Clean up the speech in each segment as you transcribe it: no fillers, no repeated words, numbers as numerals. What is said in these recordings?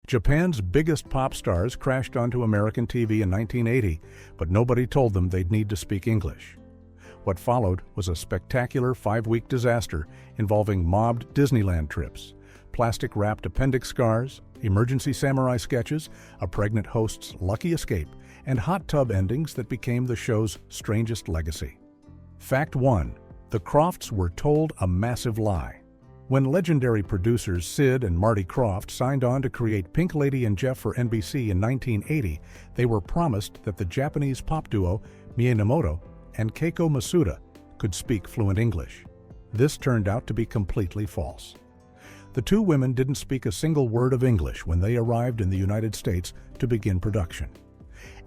Japan's biggest pop stars crashed onto American TV in 1980, but nobody told them they'd need to speak English. What followed was a spectacular 5-week disaster involving mobbed Disneyland trips, plastic-wrapped appendix scars, emergency samurai sketches, a pregnant host's lucky escape, and hot tub endings that became the show's strangest legacy. Fact 1. The Crofts were told a massive lie. When legendary producers Sid and Marty Krofft signed on to create Pink Lady and Jeff for NBC in 1980, they were promised that the Japanese pop duo Mie Namoto and Keiko Masuda could speak fluent English. This turned out to be completely false. The two women didn't speak a single word of English when they arrived in the United States to begin production.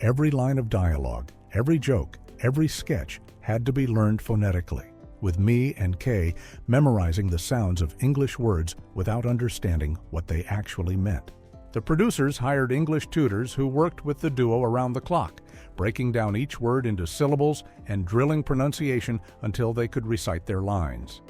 Every line of dialogue, every joke, every sketch had to be learned phonetically, with Mie and Kay memorizing the sounds of English words without understanding what they actually meant. The producers hired English tutors who worked with the duo around the clock, breaking down each word into syllables and drilling pronunciation until they could recite their lines.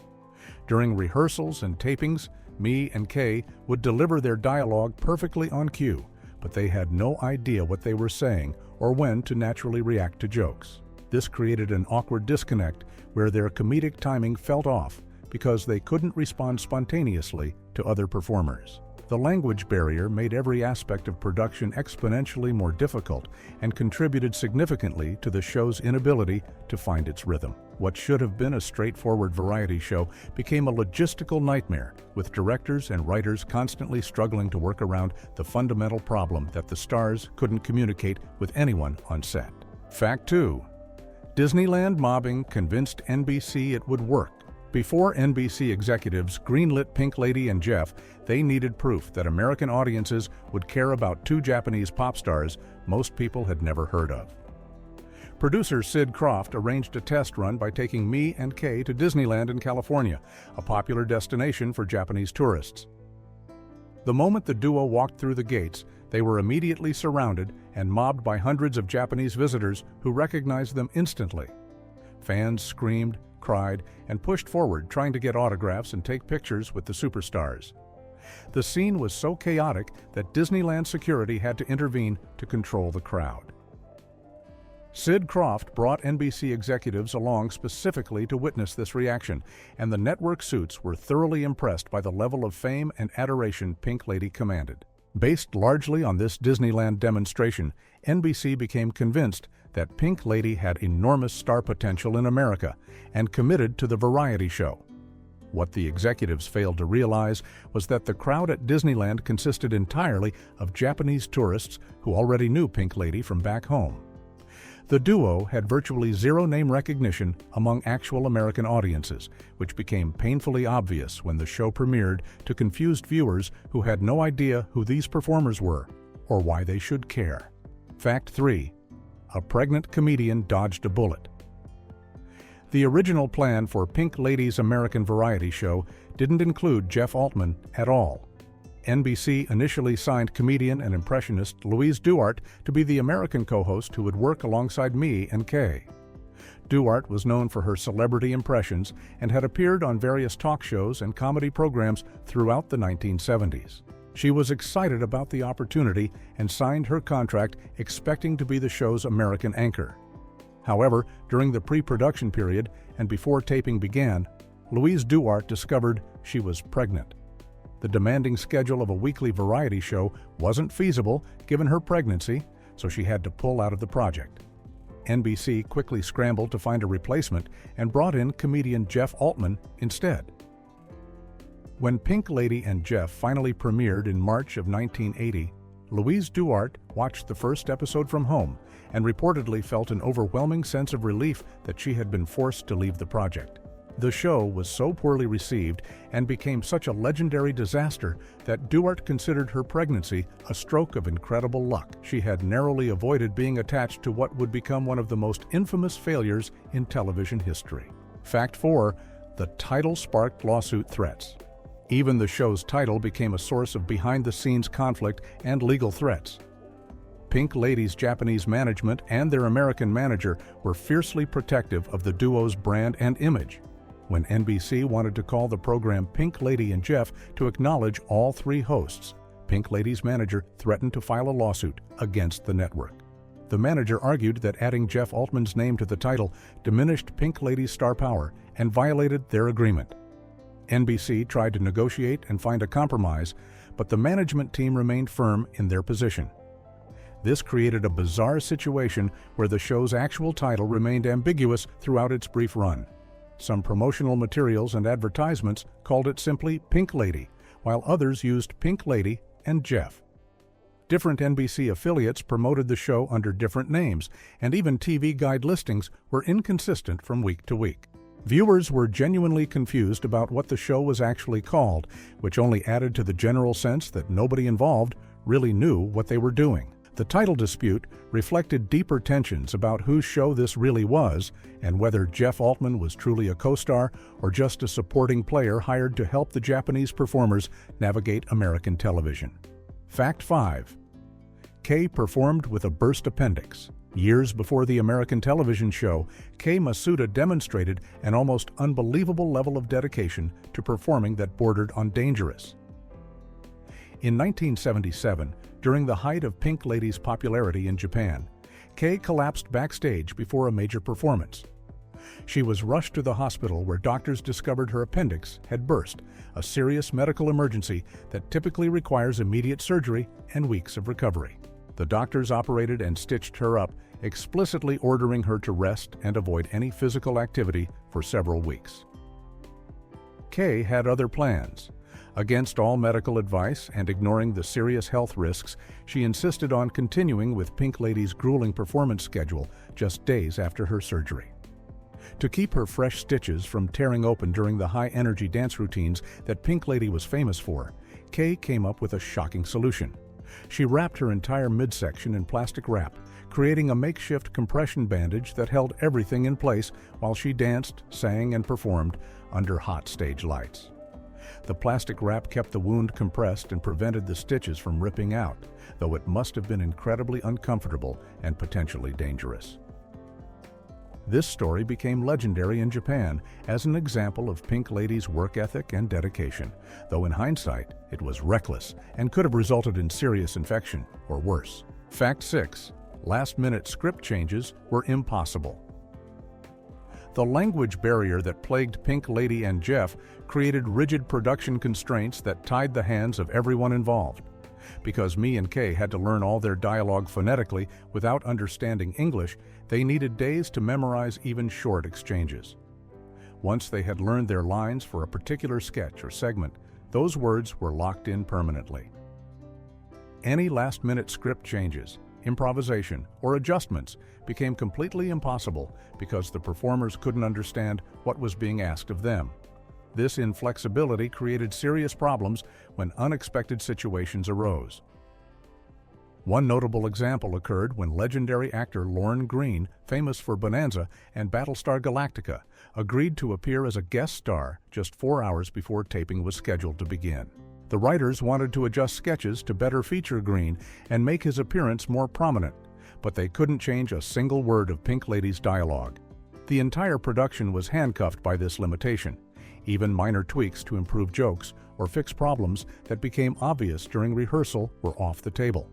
During rehearsals and tapings, Mie and Kay would deliver their dialogue perfectly on cue, but they had no idea what they were saying or when to naturally react to jokes. This created an awkward disconnect where their comedic timing felt off because they couldn't respond spontaneously to other performers. The language barrier made every aspect of production exponentially more difficult and contributed significantly to the show's inability to find its rhythm. What should have been a straightforward variety show became a logistical nightmare, with directors and writers constantly struggling to work around the fundamental problem that the stars couldn't communicate with anyone on set. Fact 2. Disneyland mobbing convinced NBC it would work. Before NBC executives greenlit Pink Lady and Jeff, they needed proof that American audiences would care about two Japanese pop stars most people had never heard of. Producer Sid Krofft arranged a test run by taking Mie and Kay to Disneyland in California, a popular destination for Japanese tourists. The moment the duo walked through the gates, they were immediately surrounded and mobbed by hundreds of Japanese visitors who recognized them instantly. Fans screamed, cried, and pushed forward trying to get autographs and take pictures with the superstars. The scene was so chaotic that Disneyland security had to intervene to control the crowd. Sid Krofft brought NBC executives along specifically to witness this reaction, and the network suits were thoroughly impressed by the level of fame and adoration Pink Lady commanded. Based largely on this Disneyland demonstration, NBC became convinced that Pink Lady had enormous star potential in America and committed to the variety show. What the executives failed to realize was that the crowd at Disneyland consisted entirely of Japanese tourists who already knew Pink Lady from back home. The duo had virtually zero name recognition among actual American audiences, which became painfully obvious when the show premiered to confused viewers who had no idea who these performers were or why they should care. Fact 3. A pregnant comedian dodged a bullet. The original plan for Pink Lady's American variety show didn't include Jeff Altman at all. NBC initially signed comedian and impressionist Louise Duarte to be the American co-host who would work alongside Mie and Kay. Duarte was known for her celebrity impressions and had appeared on various talk shows and comedy programs throughout the 1970s. She was excited about the opportunity and signed her contract expecting to be the show's American anchor. However, during the pre-production period and before taping began, Louise Duarte discovered she was pregnant. The demanding schedule of a weekly variety show wasn't feasible given her pregnancy, so she had to pull out of the project. NBC quickly scrambled to find a replacement and brought in comedian Jeff Altman instead. When Pink Lady and Jeff finally premiered in March of 1980, Louise Duarte watched the first episode from home and reportedly felt an overwhelming sense of relief that she had been forced to leave the project. The show was so poorly received and became such a legendary disaster that Duarte considered her pregnancy a stroke of incredible luck. She had narrowly avoided being attached to what would become one of the most infamous failures in television history. Fact 4. The title sparked lawsuit threats. Even the show's title became a source of behind-the-scenes conflict and legal threats. Pink Lady's Japanese management and their American manager were fiercely protective of the duo's brand and image. When NBC wanted to call the program Pink Lady and Jeff to acknowledge all three hosts, Pink Lady's manager threatened to file a lawsuit against the network. The manager argued that adding Jeff Altman's name to the title diminished Pink Lady's star power and violated their agreement. NBC tried to negotiate and find a compromise, but the management team remained firm in their position. This created a bizarre situation where the show's actual title remained ambiguous throughout its brief run. Some promotional materials and advertisements called it simply Pink Lady, while others used Pink Lady and Jeff. Different NBC affiliates promoted the show under different names, and even TV guide listings were inconsistent from week to week. Viewers were genuinely confused about what the show was actually called, which only added to the general sense that nobody involved really knew what they were doing. The title dispute reflected deeper tensions about whose show this really was and whether Jeff Altman was truly a co-star or just a supporting player hired to help the Japanese performers navigate American television. Fact 5. Kei performed with a burst appendix. Years before the American television show, Kei Masuda demonstrated an almost unbelievable level of dedication to performing that bordered on dangerous. In 1977, during the height of Pink Lady's popularity in Japan, Kei collapsed backstage before a major performance. She was rushed to the hospital where doctors discovered her appendix had burst, a serious medical emergency that typically requires immediate surgery and weeks of recovery. The doctors operated and stitched her up, explicitly ordering her to rest and avoid any physical activity for several weeks. Kei had other plans. Against all medical advice and ignoring the serious health risks, she insisted on continuing with Pink Lady's grueling performance schedule just days after her surgery. To keep her fresh stitches from tearing open during the high-energy dance routines that Pink Lady was famous for, Kei came up with a shocking solution. She wrapped her entire midsection in plastic wrap, creating a makeshift compression bandage that held everything in place while she danced, sang, and performed under hot stage lights. The plastic wrap kept the wound compressed and prevented the stitches from ripping out, though it must have been incredibly uncomfortable and potentially dangerous. This story became legendary in Japan as an example of Pink Lady's work ethic and dedication, though in hindsight, it was reckless and could have resulted in serious infection or worse. Fact 6. Last-minute script changes were impossible. The language barrier that plagued Pink Lady and Jeff created rigid production constraints that tied the hands of everyone involved. Because Me and Kei had to learn all their dialogue phonetically without understanding English, they needed days to memorize even short exchanges. Once they had learned their lines for a particular sketch or segment, those words were locked in permanently. Any last-minute script changes, improvisation, or adjustments became completely impossible because the performers couldn't understand what was being asked of them. This inflexibility created serious problems when unexpected situations arose. One notable example occurred when legendary actor Lorne Greene, famous for Bonanza and Battlestar Galactica, agreed to appear as a guest star just 4 hours before taping was scheduled to begin. The writers wanted to adjust sketches to better feature Greene and make his appearance more prominent, but they couldn't change a single word of Pink Lady's dialogue. The entire production was handcuffed by this limitation. Even minor tweaks to improve jokes or fix problems that became obvious during rehearsal were off the table.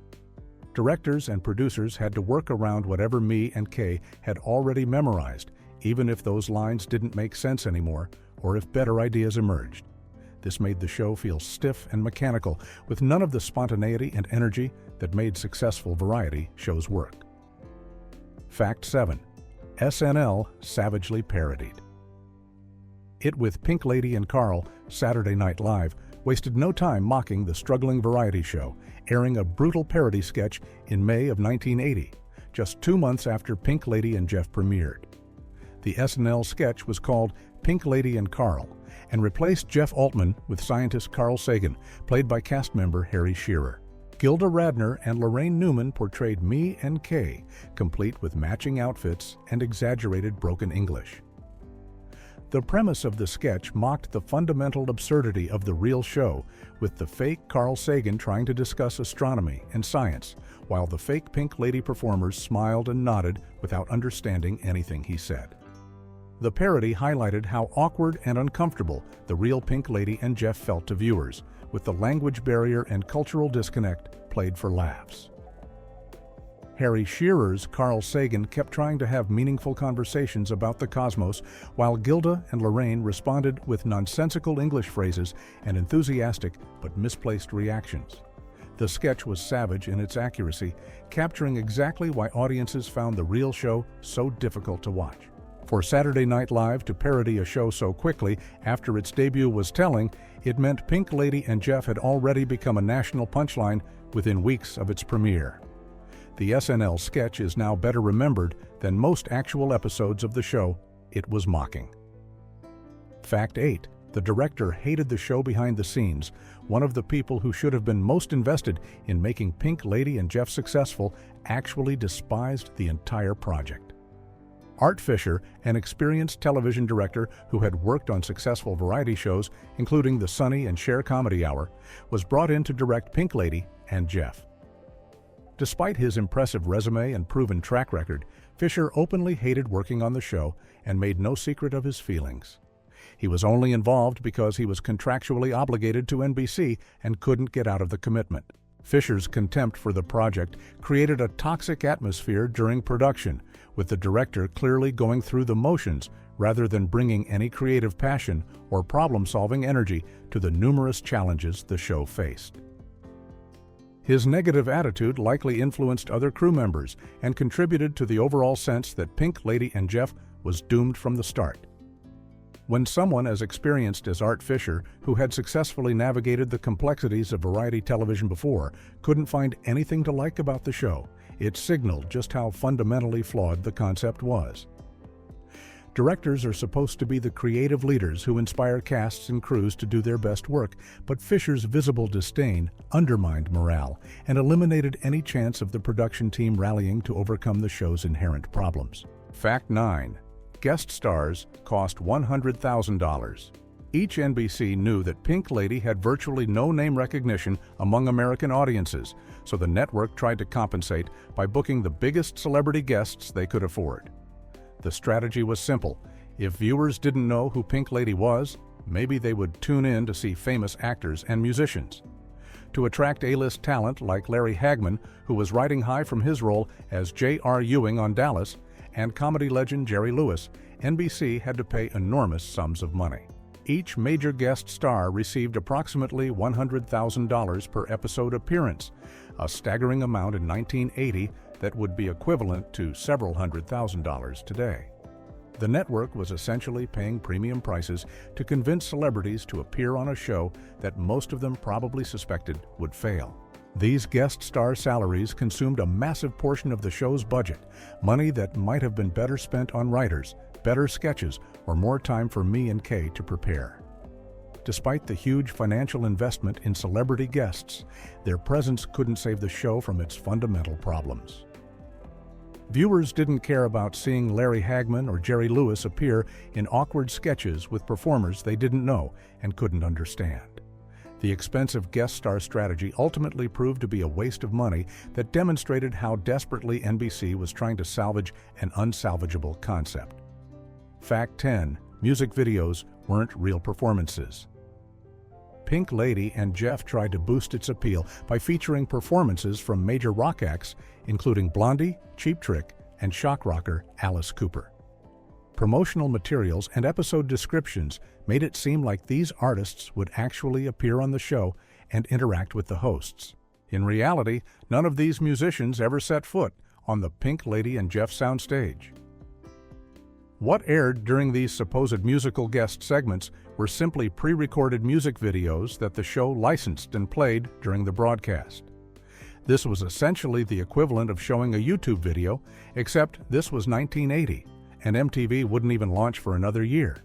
Directors and producers had to work around whatever Me and Kei had already memorized, even if those lines didn't make sense anymore or if better ideas emerged. This made the show feel stiff and mechanical, with none of the spontaneity and energy that made successful variety shows work. Fact 7. SNL savagely parodied. It with Pink Lady and Carl, Saturday Night Live, wasted no time mocking the struggling variety show, airing a brutal parody sketch in May of 1980, just 2 months after Pink Lady and Jeff premiered. The SNL sketch was called Pink Lady and Carl and replaced Jeff Altman with scientist Carl Sagan, played by cast member Harry Shearer. Gilda Radner and Lorraine Newman portrayed Me and Kei, complete with matching outfits and exaggerated broken English. The premise of the sketch mocked the fundamental absurdity of the real show, with the fake Carl Sagan trying to discuss astronomy and science, while the fake Pink Lady performers smiled and nodded without understanding anything he said. The parody highlighted how awkward and uncomfortable the real Pink Lady and Jeff felt to viewers, with the language barrier and cultural disconnect played for laughs. Harry Shearer's Carl Sagan kept trying to have meaningful conversations about the cosmos, while Gilda and Lorraine responded with nonsensical English phrases and enthusiastic but misplaced reactions. The sketch was savage in its accuracy, capturing exactly why audiences found the real show so difficult to watch. For Saturday Night Live to parody a show so quickly after its debut was telling, it meant Pink Lady and Jeff had already become a national punchline within weeks of its premiere. The SNL sketch is now better remembered than most actual episodes of the show it was mocking. Fact 8. The director hated the show behind the scenes. One of the people who should have been most invested in making Pink Lady and Jeff successful actually despised the entire project. Art Fisher, an experienced television director who had worked on successful variety shows, including The Sonny and Cher Comedy Hour, was brought in to direct Pink Lady and Jeff. Despite his impressive resume and proven track record, Fisher openly hated working on the show and made no secret of his feelings. He was only involved because he was contractually obligated to NBC and couldn't get out of the commitment. Fisher's contempt for the project created a toxic atmosphere during production, with the director clearly going through the motions rather than bringing any creative passion or problem-solving energy to the numerous challenges the show faced. His negative attitude likely influenced other crew members and contributed to the overall sense that Pink Lady and Jeff was doomed from the start. When someone as experienced as Art Fisher, who had successfully navigated the complexities of variety television before, couldn't find anything to like about the show, it signaled just how fundamentally flawed the concept was. Directors are supposed to be the creative leaders who inspire casts and crews to do their best work, but Fisher's visible disdain undermined morale and eliminated any chance of the production team rallying to overcome the show's inherent problems. Fact 9. Guest stars cost $100,000. Each NBC knew that Pink Lady had virtually no name recognition among American audiences, so the network tried to compensate by booking the biggest celebrity guests they could afford. The strategy was simple. If viewers didn't know who Pink Lady was, maybe they would tune in to see famous actors and musicians. To attract A-list talent like Larry Hagman, who was riding high from his role as J.R. Ewing on Dallas, and comedy legend Jerry Lewis, NBC had to pay enormous sums of money. Each major guest star received approximately $100,000 per episode appearance, a staggering amount in 1980 that would be equivalent to several $100,000 today. The network was essentially paying premium prices to convince celebrities to appear on a show that most of them probably suspected would fail. These guest star salaries consumed a massive portion of the show's budget, money that might have been better spent on writers, better sketches, or more time for me and Kay to prepare. Despite the huge financial investment in celebrity guests, their presence couldn't save the show from its fundamental problems. Viewers didn't care about seeing Larry Hagman or Jerry Lewis appear in awkward sketches with performers they didn't know and couldn't understand. The expensive guest star strategy ultimately proved to be a waste of money that demonstrated how desperately NBC was trying to salvage an unsalvageable concept. Fact 10. Music videos weren't real performances. Pink Lady and Jeff tried to boost its appeal by featuring performances from major rock acts, including Blondie, Cheap Trick, and shock rocker Alice Cooper. Promotional materials and episode descriptions made it seem like these artists would actually appear on the show and interact with the hosts. In reality, none of these musicians ever set foot on the Pink Lady and Jeff soundstage. What aired during these supposed musical guest segments were simply pre-recorded music videos that the show licensed and played during the broadcast. This was essentially the equivalent of showing a YouTube video, except this was 1980, and MTV wouldn't even launch for another year.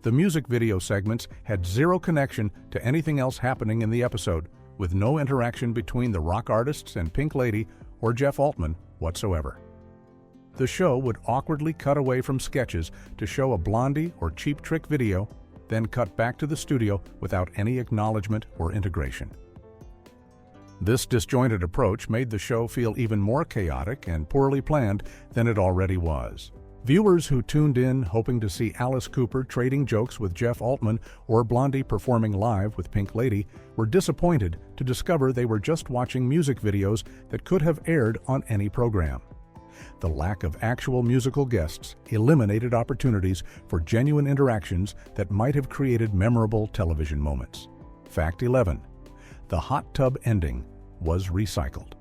The music video segments had zero connection to anything else happening in the episode, with no interaction between the rock artists and Pink Lady or Jeff Altman whatsoever. The show would awkwardly cut away from sketches to show a Blondie or Cheap Trick video, then cut back to the studio without any acknowledgement or integration. This disjointed approach made the show feel even more chaotic and poorly planned than it already was. Viewers who tuned in hoping to see Alice Cooper trading jokes with Jeff Altman or Blondie performing live with Pink Lady were disappointed to discover they were just watching music videos that could have aired on any program. The lack of actual musical guests eliminated opportunities for genuine interactions that might have created memorable television moments. Fact 11. The hot tub ending was recycled.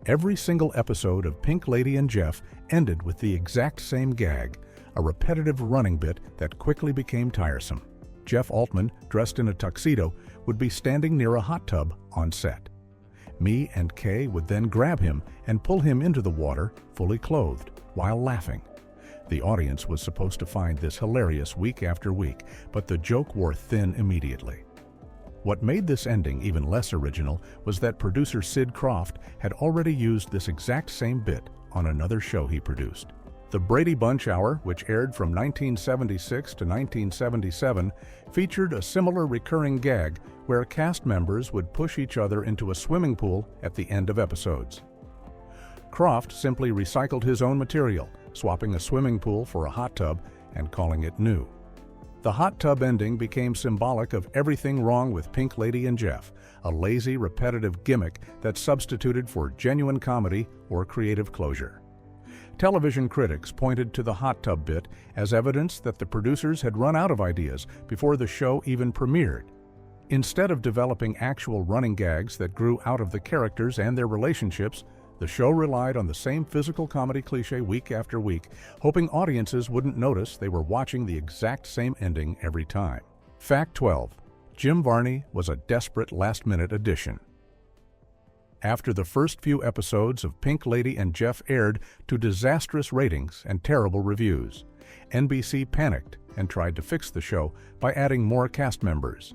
Every single episode of Pink Lady and Jeff ended with the exact same gag, a repetitive running bit that quickly became tiresome. Jeff Altman, dressed in a tuxedo, would be standing near a hot tub on set. Me and Kay would then grab him and pull him into the water, fully clothed, while laughing. The audience was supposed to find this hilarious week after week, but the joke wore thin immediately. What made this ending even less original was that producer Sid Croft had already used this exact same bit on another show he produced. The Brady Bunch Hour, which aired from 1976 to 1977, featured a similar recurring gag where cast members would push each other into a swimming pool at the end of episodes. Croft simply recycled his own material, swapping a swimming pool for a hot tub and calling it new. The hot tub ending became symbolic of everything wrong with Pink Lady and Jeff, a lazy, repetitive gimmick that substituted for genuine comedy or creative closure. Television critics pointed to the hot tub bit as evidence that the producers had run out of ideas before the show even premiered. Instead of developing actual running gags that grew out of the characters and their relationships, the show relied on the same physical comedy cliché week after week, hoping audiences wouldn't notice they were watching the exact same ending every time. Fact 12. Jim Varney was a desperate last-minute addition. After the first few episodes of Pink Lady and Jeff aired to disastrous ratings and terrible reviews, NBC panicked and tried to fix the show by adding more cast members.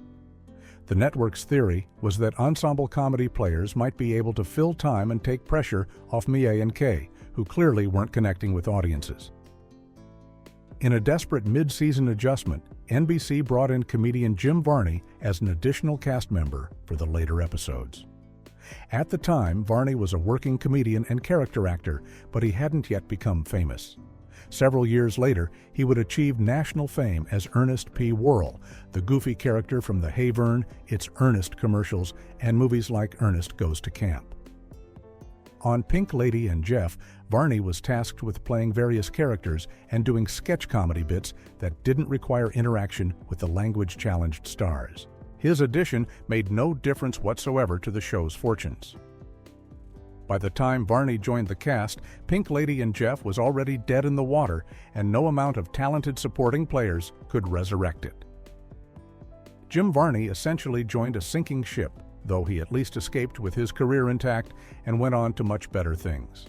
The network's theory was that ensemble comedy players might be able to fill time and take pressure off Mie and Kay, who clearly weren't connecting with audiences. In a desperate mid-season adjustment, NBC brought in comedian Jim Varney as an additional cast member for the later episodes. At the time, Varney was a working comedian and character actor, but he hadn't yet become famous. Several years later, he would achieve national fame as Ernest P. Worrell, the goofy character from the Hey Vern, It's Ernest commercials, and movies like Ernest Goes to Camp. On Pink Lady and Jeff, Varney was tasked with playing various characters and doing sketch comedy bits that didn't require interaction with the language-challenged stars. His addition made no difference whatsoever to the show's fortunes. By the time Varney joined the cast, Pink Lady and Jeff was already dead in the water, and no amount of talented supporting players could resurrect it. Jim Varney essentially joined a sinking ship, though he at least escaped with his career intact and went on to much better things.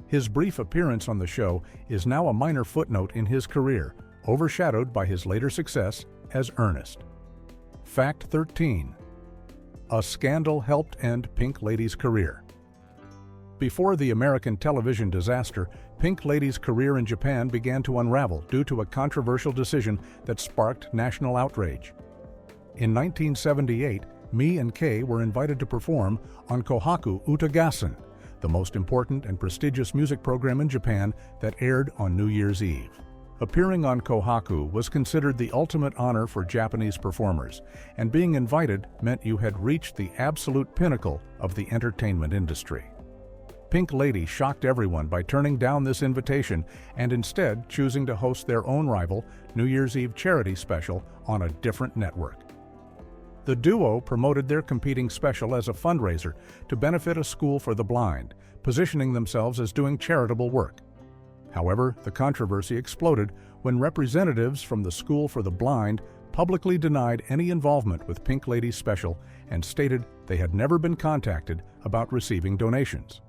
His brief appearance on the show is now a minor footnote in his career, overshadowed by his later success as Ernest. Fact 13. A scandal helped end Pink Lady's career. Before the American television disaster, Pink Lady's career in Japan began to unravel due to a controversial decision that sparked national outrage. In 1978, Me and Kay were invited to perform on Kohaku Utagassen, the most important and prestigious music program in Japan that aired on New Year's Eve. Appearing on Kohaku was considered the ultimate honor for Japanese performers, and being invited meant you had reached the absolute pinnacle of the entertainment industry. Pink Lady shocked everyone by turning down this invitation and instead choosing to host their own rival New Year's Eve charity special on a different network. The duo promoted their competing special as a fundraiser to benefit a school for the blind, positioning themselves as doing charitable work. However, the controversy exploded when representatives from the School for the Blind publicly denied any involvement with Pink Lady's special and stated they had never been contacted about receiving donations.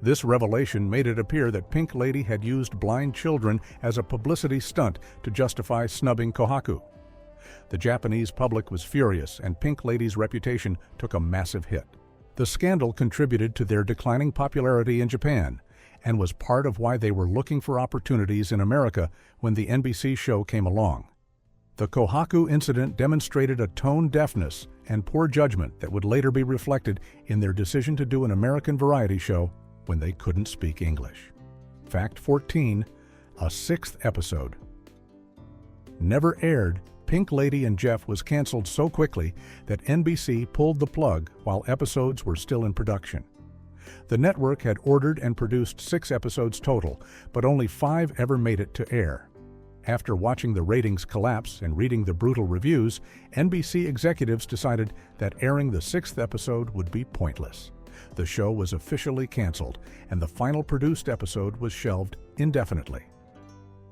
This revelation made it appear that Pink Lady had used blind children as a publicity stunt to justify snubbing Kohaku. The Japanese public was furious, and Pink Lady's reputation took a massive hit. The scandal contributed to their declining popularity in Japan, and was part of why they were looking for opportunities in America when the NBC show came along. The Kohaku incident demonstrated a tone deafness and poor judgment that would later be reflected in their decision to do an American variety show when they couldn't speak English. Fact 14. a sixth episode. Never aired, Pink Lady and Jeff was canceled so quickly that NBC pulled the plug while episodes were still in production. The network had ordered and produced 6 episodes total, but only 5 ever made it to air. After watching the ratings collapse and reading the brutal reviews, NBC executives decided that airing the 6th episode would be pointless. The show was officially canceled, and the final produced episode was shelved indefinitely.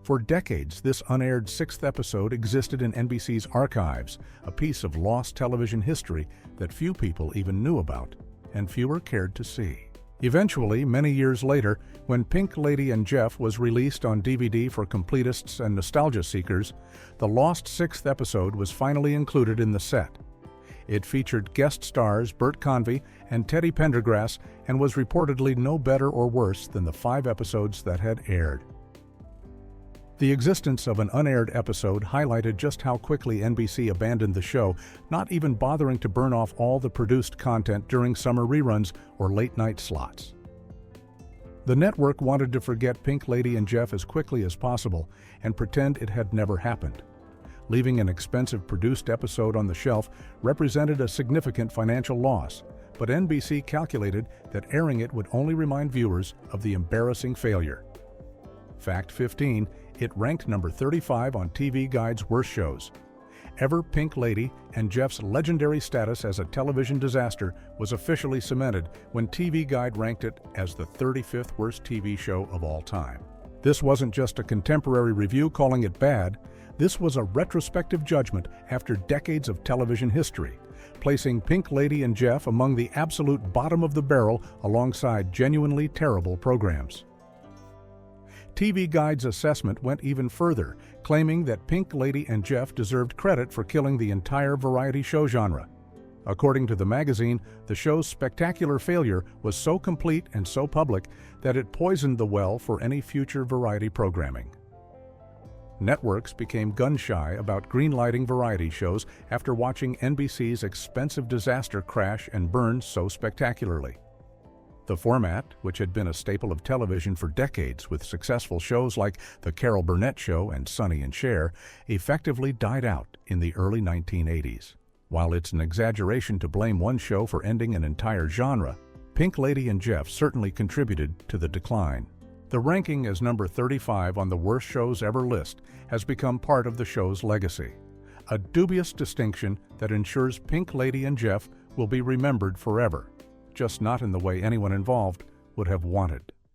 For decades, this unaired 6th episode existed in NBC's archives, a piece of lost television history that few people even knew about, and fewer cared to see. Eventually, many years later, when Pink Lady and Jeff was released on DVD for completists and nostalgia seekers, the lost 6th episode was finally included in the set. It featured guest stars Bert Convy and Teddy Pendergrass and was reportedly no better or worse than the 5 episodes that had aired. The existence of an unaired episode highlighted just how quickly NBC abandoned the show, not even bothering to burn off all the produced content during summer reruns or late-night slots. The network wanted to forget Pink Lady and Jeff as quickly as possible and pretend it had never happened. Leaving an expensive produced episode on the shelf represented a significant financial loss, but NBC calculated that airing it would only remind viewers of the embarrassing failure. Fact 15. It ranked number 35 on TV Guide's worst shows. Ever Pink Lady and Jeff's legendary status as a television disaster was officially cemented when TV Guide ranked it as the 35th worst TV show of all time. This wasn't just a contemporary review calling it bad, this was a retrospective judgment after decades of television history, placing Pink Lady and Jeff among the absolute bottom of the barrel alongside genuinely terrible programs. TV Guide's assessment went even further, claiming that Pink Lady and Jeff deserved credit for killing the entire variety show genre. According to the magazine, the show's spectacular failure was so complete and so public that it poisoned the well for any future variety programming. Networks became gun-shy about greenlighting variety shows after watching NBC's expensive disaster crash and burn so spectacularly. The format, which had been a staple of television for decades with successful shows like The Carol Burnett Show and Sonny and Cher, effectively died out in the early 1980s. While it's an exaggeration to blame one show for ending an entire genre, Pink Lady and Jeff certainly contributed to the decline. The ranking as number 35 on the worst shows ever list has become part of the show's legacy, a dubious distinction that ensures Pink Lady and Jeff will be remembered forever, just not in the way anyone involved would have wanted.